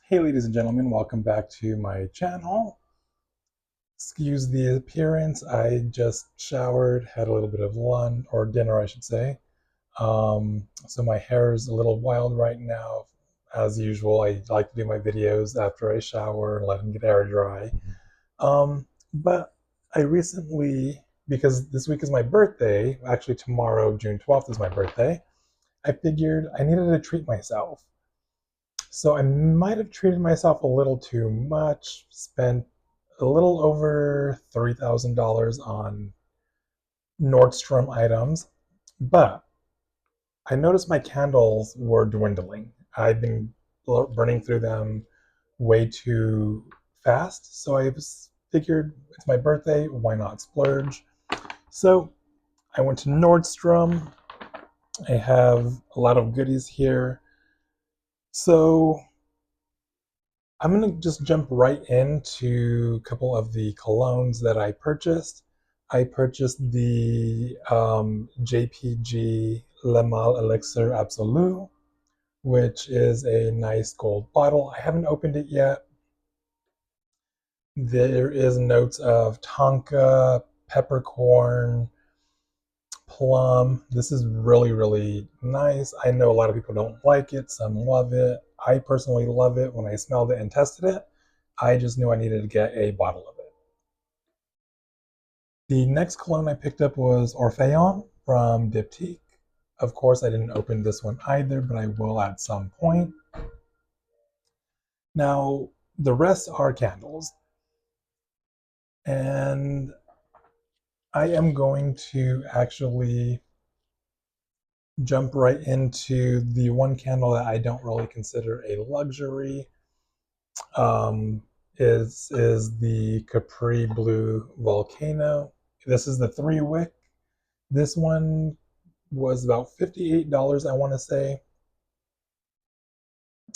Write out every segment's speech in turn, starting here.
Hey ladies and gentlemen, welcome back to my channel. Excuse the appearance, I just showered, had a little bit of lunch, or dinner I should say. So my hair is a little wild right now. As usual, I like to do my videos after I shower and let them get air dry. But I recently, because this week is my birthday, actually tomorrow, June 12th is my birthday, I figured I needed to treat myself. So I might have treated myself a little too much, spent a little over $3,000 on Nordstrom items, but I noticed my candles were dwindling. I've been burning through them way too fast, so I figured it's my birthday, why not splurge? So I went to Nordstrom. I have a lot of goodies here. So I'm going to just jump right into a couple of the colognes that I purchased. I purchased the JPG Le Mal Elixir Absolu, which is a nice gold bottle. I haven't opened it yet. There is notes of tonka, peppercorn, plum. This is really, really nice. I know a lot of people don't like it, some love it. I personally love it. When I smelled it and tested it, I just knew I needed to get a bottle of it. The next cologne I picked up was Orpheon from Diptyque. Of course, I didn't open this one either, but I will at some point. Now, the rest are candles. And I am going to actually jump right into the one candle that I don't really consider a luxury. Um, is the Capri Blue Volcano. This is the 3 wick. This one was about $58, I want to say.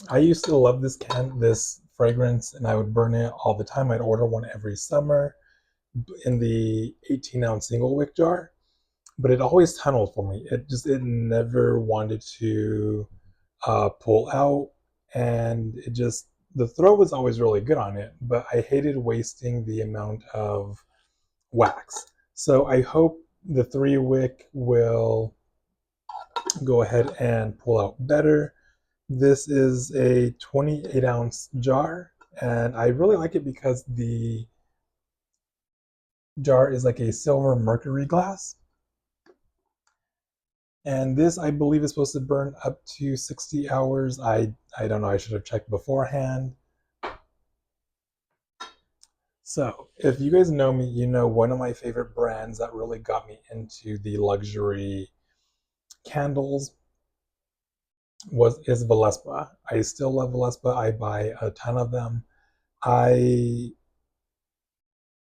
I used to love this fragrance, and I would burn it all the time. I'd order one every summer in the 18-ounce single wick jar, but it always tunneled for me. It never wanted to pull out, and the throw was always really good on it, but I hated wasting the amount of wax. So I hope the 3 wick will go ahead and pull out better. This is a 28-ounce jar, and I really like it because the jar is like a silver mercury glass. And this, I believe, is supposed to burn up to 60 hours. I don't know, I should have checked beforehand. So, if you guys know me, you know one of my favorite brands that really got me into the luxury candles is Valespa. I still love Valespa. I buy a ton of them. I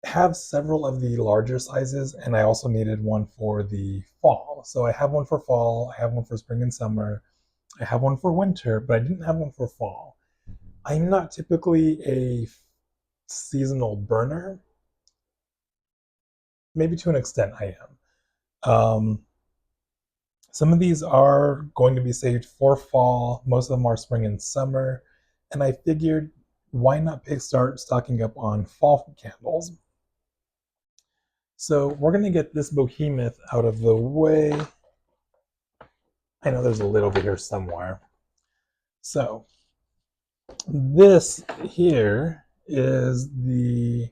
have several of the larger sizes, and I also needed one for the fall. So I have one for fall, I have one for spring and summer, I have one for winter, but I didn't have one for fall. I'm not typically a seasonal burner. Maybe to an extent I am. Some of these are going to be saved for fall. Most of them are spring and summer. And I figured, why not start stocking up on fall candles? So we're going to get this behemoth out of the way. I know there's a lid over here somewhere. So this here is the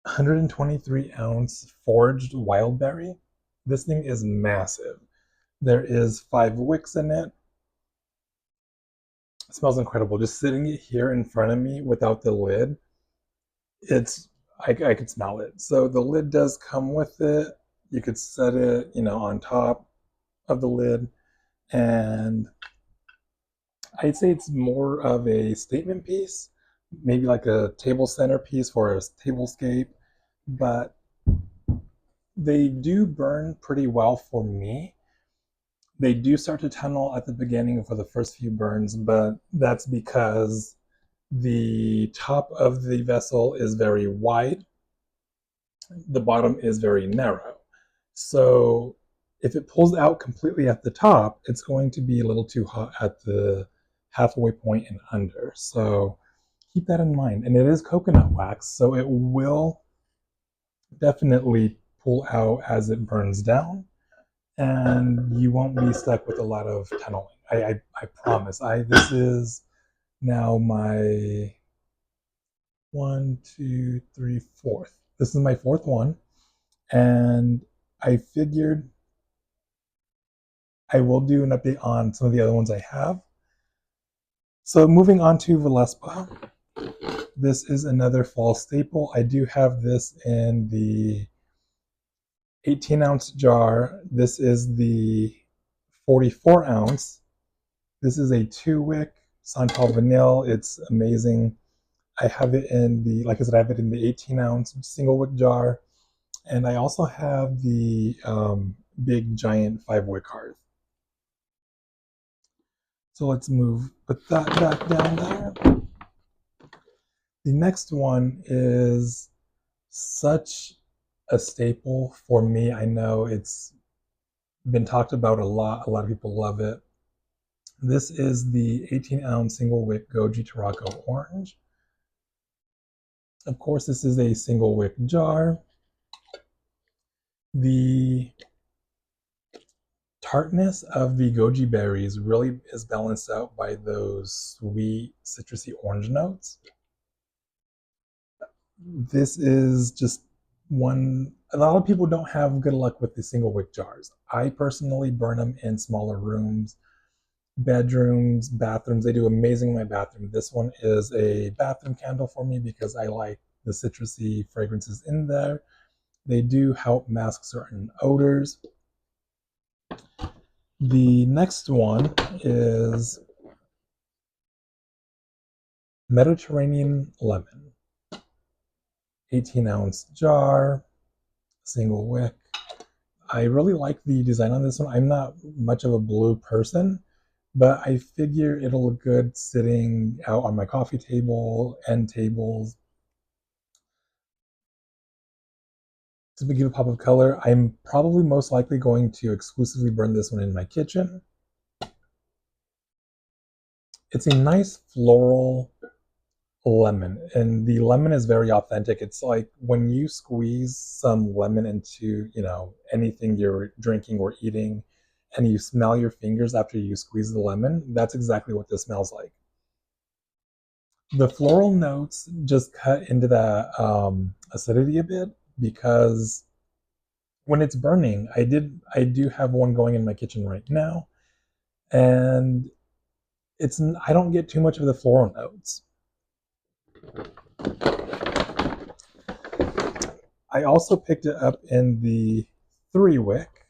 123-ounce forged wildberry. This thing is massive. There is 5 wicks in it. It smells incredible. Just sitting here in front of me without the lid, I could smell it. So the lid does come with it. You could set it, on top of the lid, and I'd say it's more of a statement piece, maybe like a table centerpiece for a tablescape, but they do burn pretty well for me. They do start to tunnel at the beginning for the first few burns, but that's because the top of the vessel is very wide, the bottom is very narrow. So If it pulls out completely at the top, it's going to be a little too hot at the halfway point and under. So keep that in mind. And it is coconut wax, so it will definitely pull out as it burns down, and you won't be stuck with a lot of tunneling. I promise. This is now my one, two, three, fourth. This is my fourth one, and I figured I will do an update on some of the other ones I have. So moving on to Valespa. This is another fall staple. I do have this in the 18-ounce jar. This is the 44 ounce. This is a 2-wick Santal Vanille. It's amazing. I have it in the, like I said, I have it in the 18-ounce single wick jar. And I also have the big giant 5-wick hearth. So let's put that back down there. The next one is such a staple for me. I know it's been talked about a lot. A lot of people love it. This is the 18-ounce single wick Goji Tarocco Orange. Of course, this is a single wick jar. The tartness of the goji berries really is balanced out by those sweet citrusy orange notes. This is just one. A lot of people don't have good luck with the single wick jars. I personally burn them in smaller rooms, bedrooms, bathrooms. They do amazing in my bathroom. This one is a bathroom candle for me because I like the citrusy fragrances in there. They do help mask certain odors. The next one is Mediterranean Lemon. 18-ounce jar, single wick. I really like the design on this one. I'm not much of a blue person, but I figure it'll look good sitting out on my coffee table, end tables. To give a pop of color, I'm probably most likely going to exclusively burn this one in my kitchen. It's a nice floral lemon, and the lemon is very authentic. It's like when you squeeze some lemon into, anything you're drinking or eating, and you smell your fingers after you squeeze the lemon. That's exactly what this smells like. The floral notes just cut into the acidity a bit because when it's burning, I do have one going in my kitchen right now, and I don't get too much of the floral notes. I also picked it up in the 3-wick,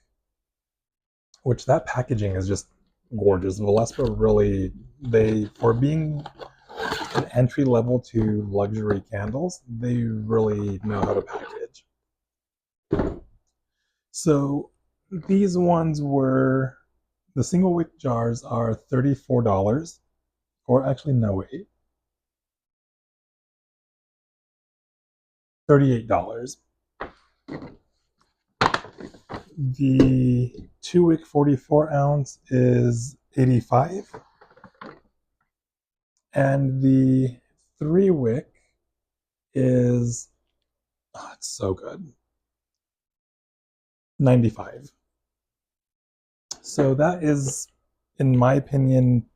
which that packaging is just gorgeous. Valespa really, for being an entry level to luxury candles, they really know how to package. So these ones the single wick jars are $34, or actually no wait, $38. The 2-wick 44 ounce is $85, and the 3-wick is, it's so good, $95. So that is, in my opinion,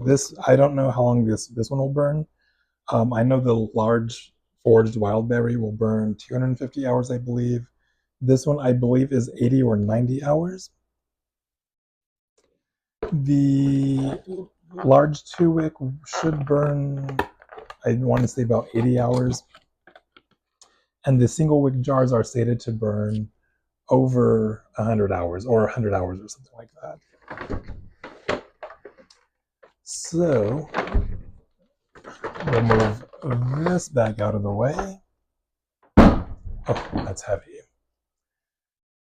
this, I don't know how long this one will burn. I know the large forged wildberry will burn 250 hours, I believe. This one, I believe, is 80 or 90 hours. The large 2-wick should burn, I want to say, about 80 hours. And the single wick jars are stated to burn over 100 hours or 100 hours or something like that. So we'll move this back out of the way. Oh, that's heavy.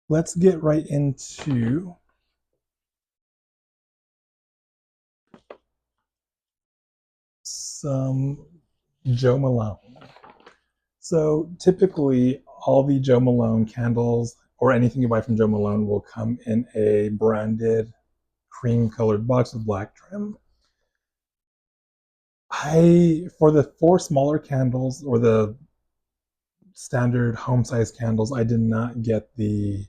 Let's get right into some Jo Malone. So typically all the Jo Malone candles or anything you buy from Joe Malone will come in a branded cream colored box with black trim. For the four smaller candles or the standard home size candles, I did not get the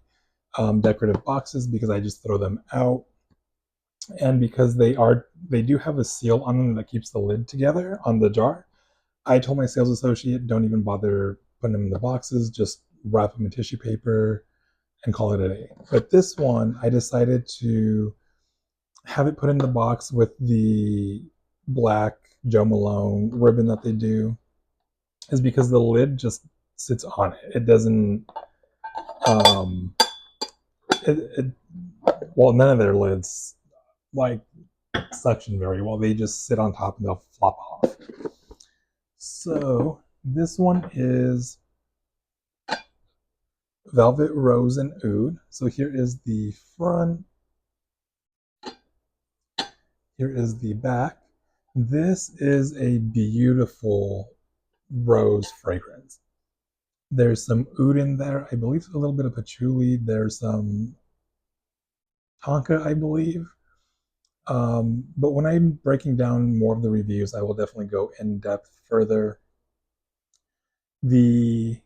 decorative boxes because I just throw them out, and because they do have a seal on them that keeps the lid together on the jar. I told my sales associate, don't even bother putting them in the boxes, just wrap them in tissue paper and call it a day. But this one, I decided to have it put in the box with the black Joe Malone ribbon that they do, is because the lid just sits on it. It doesn't, um, it well, none of their lids like suction very well. They just sit on top and they'll flop off. So this one is Velvet Rose and Oud. So here is the front. Here is the back. This is a beautiful rose fragrance. There's some oud in there. I believe a little bit of patchouli. There's some tonka, I believe. But when I'm breaking down more of the reviews, I will definitely go in depth further. The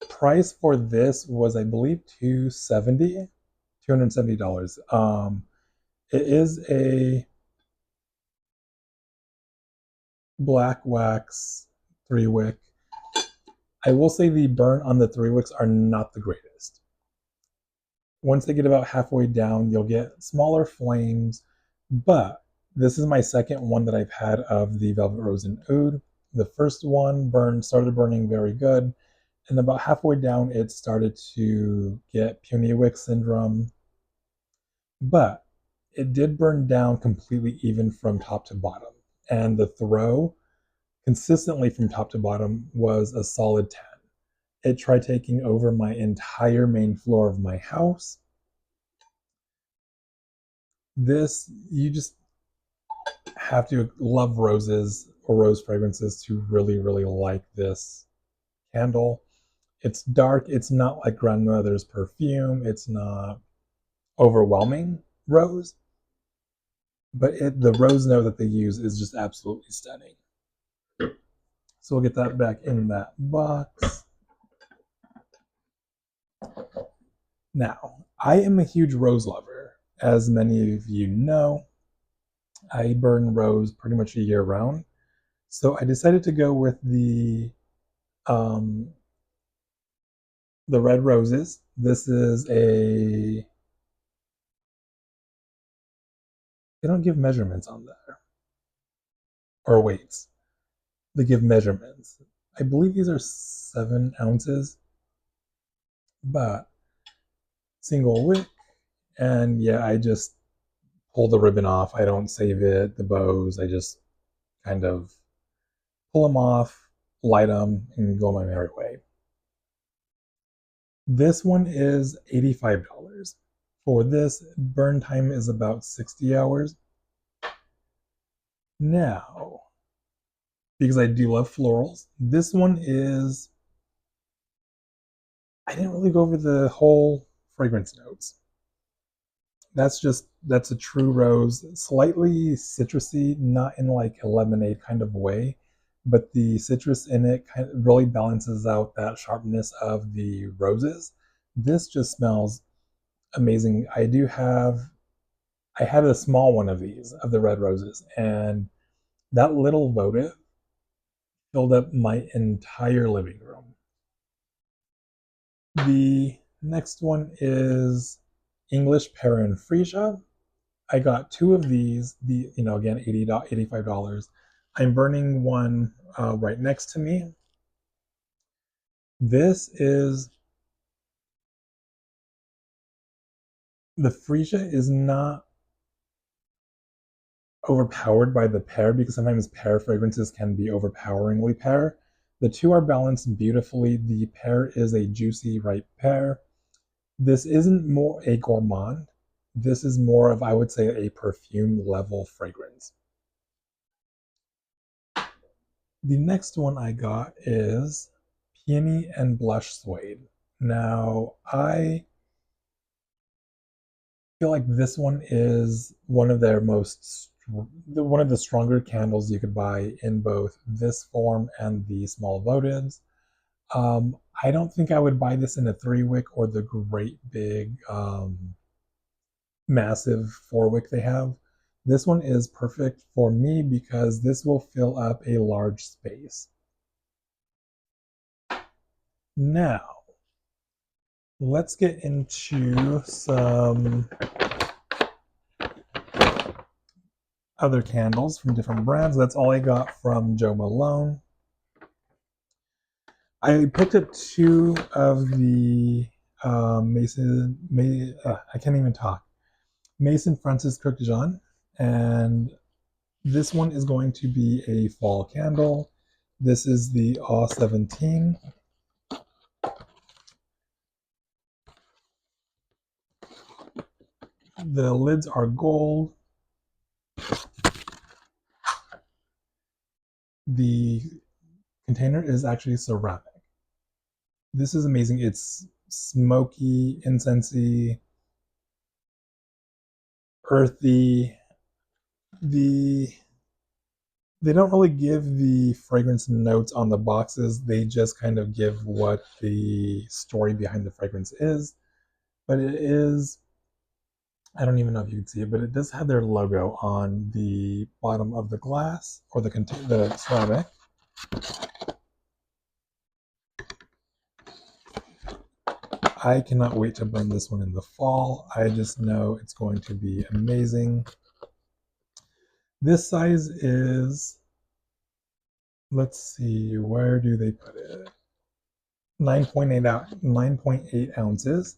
price for this was, I believe, $270. It is a black wax 3-wick. I will say the burn on the 3-wicks are not the greatest. Once they get about halfway down, you'll get smaller flames, but this is my second one that I've had of the Velvet Rose and Oud. The first one started burning very good, and about halfway down, it started to get puny wick syndrome, but it did burn down completely even from top to bottom, and the throw consistently from top to bottom was a solid 10. It tried taking over my entire main floor of my house. You just have to love roses or rose fragrances to really, really like this candle. It's dark. It's not like grandmother's perfume. It's not overwhelming rose, but the rose note that they use is just absolutely stunning. So we'll get that back in that box. Now, I am a huge rose lover. As many of you know, I burn rose pretty much a year round. So I decided to go with um, the red roses. This is they don't give measurements on there or weights. They give measurements. I believe these are 7 ounces, but single wick. And yeah, I just pull the ribbon off. I don't save it, the bows. I just kind of pull them off, light them, and go my merry way. This one is $85. For this, burn time is about 60 hours. Now, because I do love florals, this one is, I didn't really go over the whole fragrance notes. That's a true rose, slightly citrusy, not in like a lemonade kind of way, but the citrus in it kind of really balances out that sharpness of the roses. This just smells amazing. I had a small one of these, of the red roses, and that little votive filled up my entire living room. The next one is English Pear and Freesia. I got two of these, again, $85. I'm burning one right next to me. This is, the Freesia is not overpowered by the pear, because sometimes pear fragrances can be overpoweringly pear. The two are balanced beautifully. The pear is a juicy, ripe pear. This isn't more a gourmand. This is more of, I would say, a perfume level fragrance. The next one I got is Peony and Blush Suede. Now, I feel like this one is one of their one of the stronger candles you could buy in both this form and the small votives. I don't think I would buy this in a 3 wick or the great big massive 4 wick they have. This one is perfect for me because this will fill up a large space. Now, let's get into some other candles from different brands. That's all I got from Joe Malone. I picked up two of the I can't even talk. Mason Francis Kurkdjian, and this one is going to be a fall candle. This is the Awe 17. The lids are gold. The container is actually ceramic. This is amazing. It's smoky, incensey, earthy. The they don't really give the fragrance notes on the boxes. They just kind of give what the story behind the fragrance is. But it is, I don't even know if you can see it, but it does have their logo on the bottom of the glass or the ceramic. I cannot wait to burn this one in the fall. I just know it's going to be amazing. This size is, let's see, where do they put it? 9.8 ounces.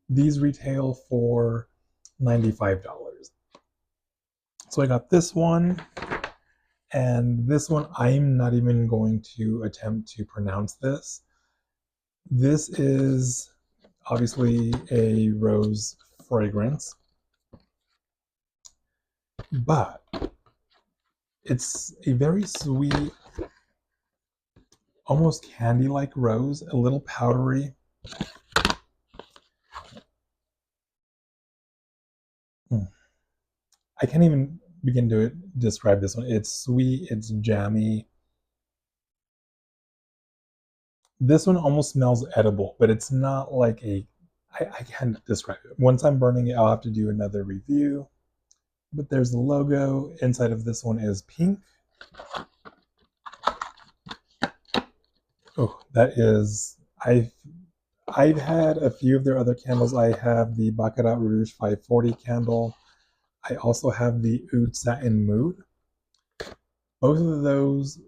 These retail for $95. So I got this one, and this one I'm not even going to attempt to pronounce this. This is obviously a rose fragrance, but it's a very sweet, almost candy-like rose, a little powdery. I can't even begin to describe this one. It's sweet, it's jammy. This one almost smells edible, but it's not like I can't describe it. Once I'm burning it, I'll have to do another review. But there's the logo. Inside of this one is pink. Oh, that is, I've had a few of their other candles. I have the Baccarat Rouge 540 candle. I also have the Oud Satin Mood. Both of those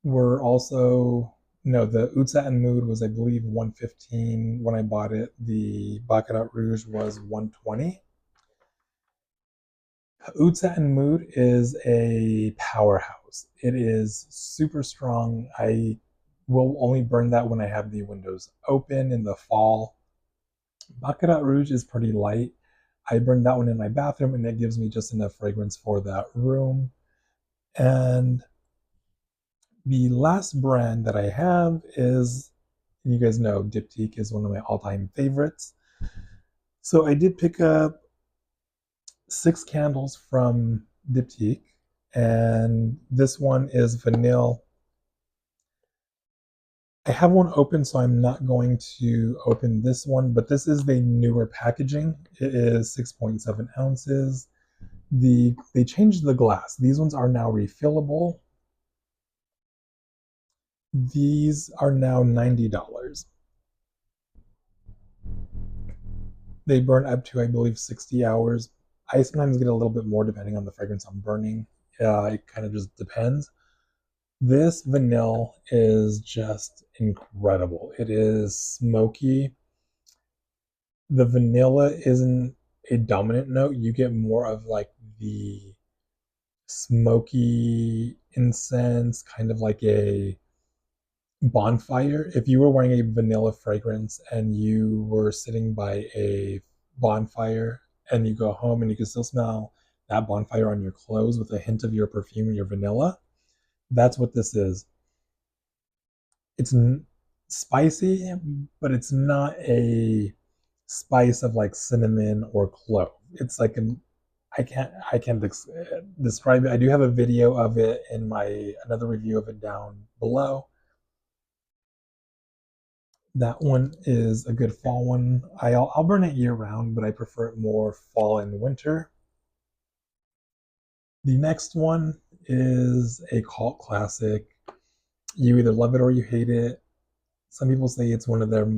were also, no, the Oud Satin Mood was, I believe, 115 when I bought it. The Baccarat Rouge was 120. Oud Satin Mood is a powerhouse. It is super strong. I will only burn that when I have the windows open in the fall. Baccarat Rouge is pretty light. I burn that one in my bathroom and it gives me just enough fragrance for that room. And the last brand that I have is, you guys know, Diptyque is one of my all-time favorites. So I did pick up 6 candles from Diptyque, and this one is vanilla. I have one open, so I'm not going to open this one, but this is the newer packaging. It is 6.7 ounces. They changed the glass. These ones are now refillable. These are now $90. They burn up to, I believe, 60 hours. I sometimes get a little bit more depending on the fragrance I'm burning. It kind of just depends. This vanilla is just incredible. It is smoky. The vanilla isn't a dominant note. You get more of like the smoky incense, kind of like a bonfire. If you were wearing a vanilla fragrance and you were sitting by a bonfire and you go home and you can still smell that bonfire on your clothes with a hint of your perfume and your vanilla, that's what this is. It's spicy, but it's not a spice of like cinnamon or clove. It's like an I can't describe it. I do have a video of it in my another review of it down below. That one is a good fall one. I'll burn it year round, but I prefer it more fall and winter. The next one is a cult classic. You either love it or you hate it. Some people say it's one of their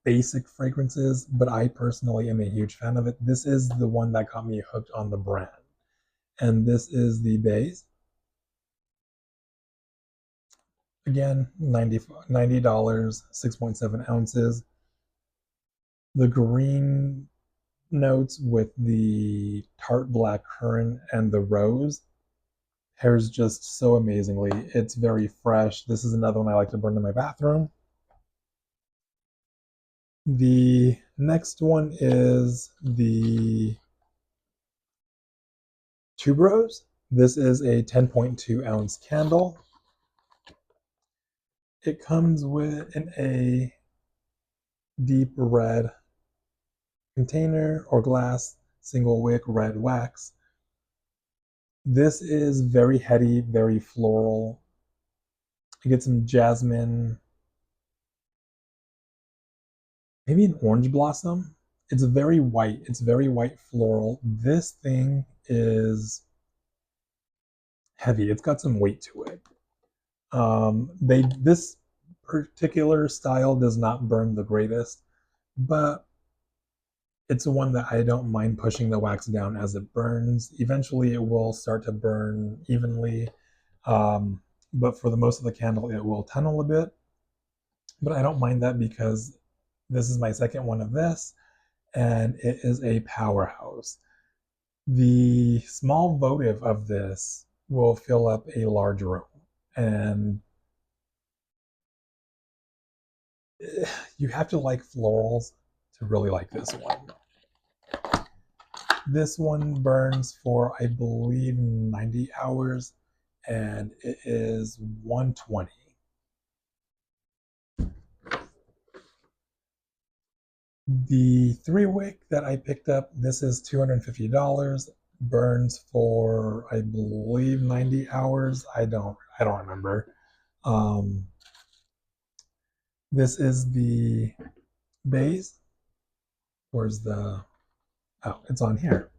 basic fragrances, but I personally am a huge fan of it. This is the one that got me hooked on the brand. And this is the base. Again, $90, 6.7 ounces. The green notes with the tart black currant and the rose pairs just so amazingly. It's very fresh. This is another one I like to burn in my bathroom. The next one is the tuberose. This is a 10.2 ounce candle. It comes in a deep red container or glass, single wick red wax. This is very heady, very floral. You get some jasmine, maybe an orange blossom. It's very white. It's very white floral. This thing is heavy. It's got some weight to it. This particular style does not burn the greatest, but it's one that I don't mind pushing the wax down as it burns. Eventually, it will start to burn evenly, but for the most of the candle, it will tunnel a bit. But I don't mind that because this is my second one of this, and it is a powerhouse. The small votive of this will fill up a large room, and you have to like florals to really like this one. This one burns for, I believe, 90 hours, and it is 120. The 3 wick that I picked up, this is $250, burns for, I believe, 90 hours. I don't remember. Um, this is the base. Where's the, oh, it's on here.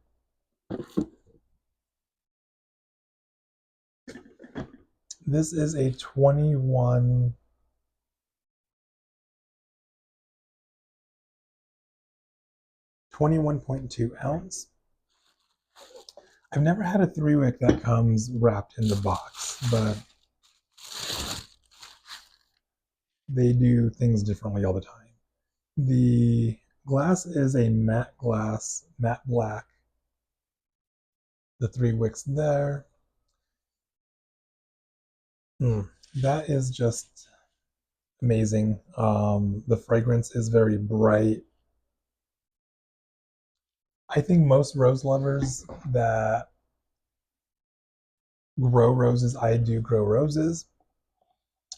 This is a 21.2 ounce. I've never had a 3 wick that comes wrapped in the box, but they do things differently all the time. The glass is a matte glass, matte black. The 3 wicks there. That is just amazing. The fragrance is very bright. I think most rose lovers that grow roses, I do grow roses,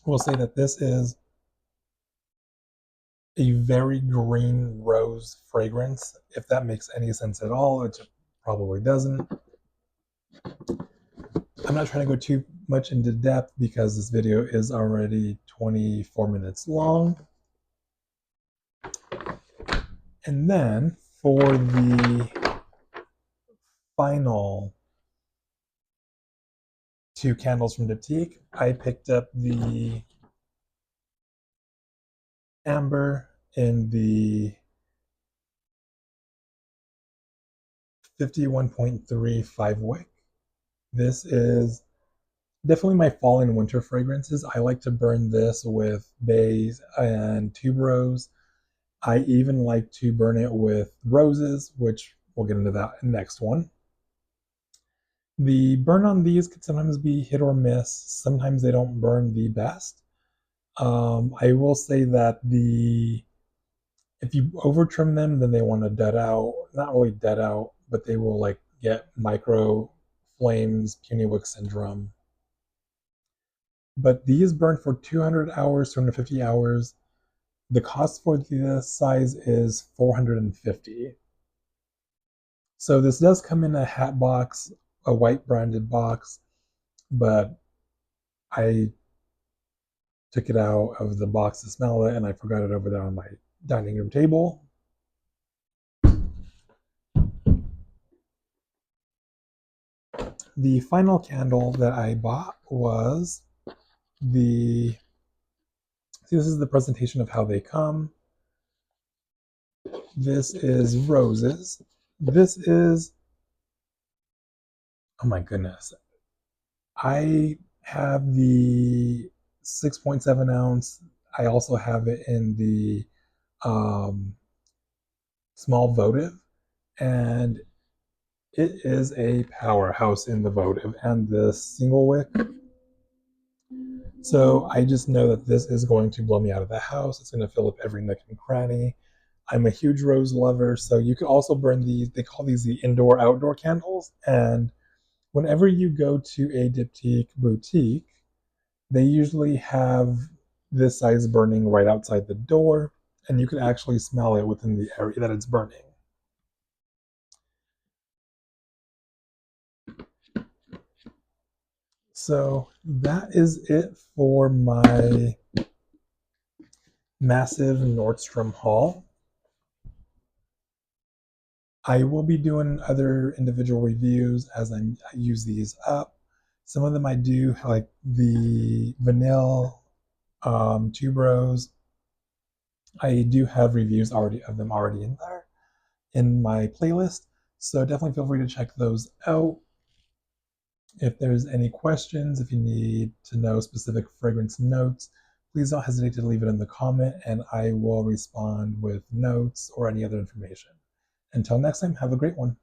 will say that this is a very green rose fragrance, if that makes any sense at all, which it probably doesn't. I'm not trying to go too much into depth because this video is already 24 minutes long. And then for the final 2 candles from Diptyque, I picked up the amber in the 51.3 5 wick. This is definitely my fall and winter fragrances. I like to burn this with bays and tuberose. I even like to burn it with roses, which we'll get into that next one. The burn on these could sometimes be hit or miss. Sometimes they don't burn the best. I will say that if you over trim them, then they want to dead out. Not really dead out, but they will like get micro flames, puny wick syndrome. but these burn for 200 hours, 250 hours. The cost for this size is 450. So this does come in a hat box, a white branded box, but I took it out of the box to smell it and I forgot it over there on my dining room table. The final candle that I bought was the, see, this is the presentation of how they come. This is roses. This is, oh my goodness. I have the 6.7 ounce. I also have it in the um, small votive, and it is a powerhouse in the votive and the single wick. So I just know that this is going to blow me out of the house. It's going to fill up every nook and cranny. I'm a huge rose lover, so you could also burn these. They call these the indoor outdoor candles. And whenever you go to a diptyque boutique, they usually have this size burning right outside the door, and you can actually smell it within the area that it's burning. So that is it for my massive Nordstrom haul. I will be doing other individual reviews as I use these up. Some of them I do, like the vanilla tuberose. I do have reviews already of them already in there in my playlist, so definitely feel free to check those out. If there's any questions, if you need to know specific fragrance notes, please don't hesitate to leave it in the comment and I will respond with notes or any other information. Until next time, have a great one.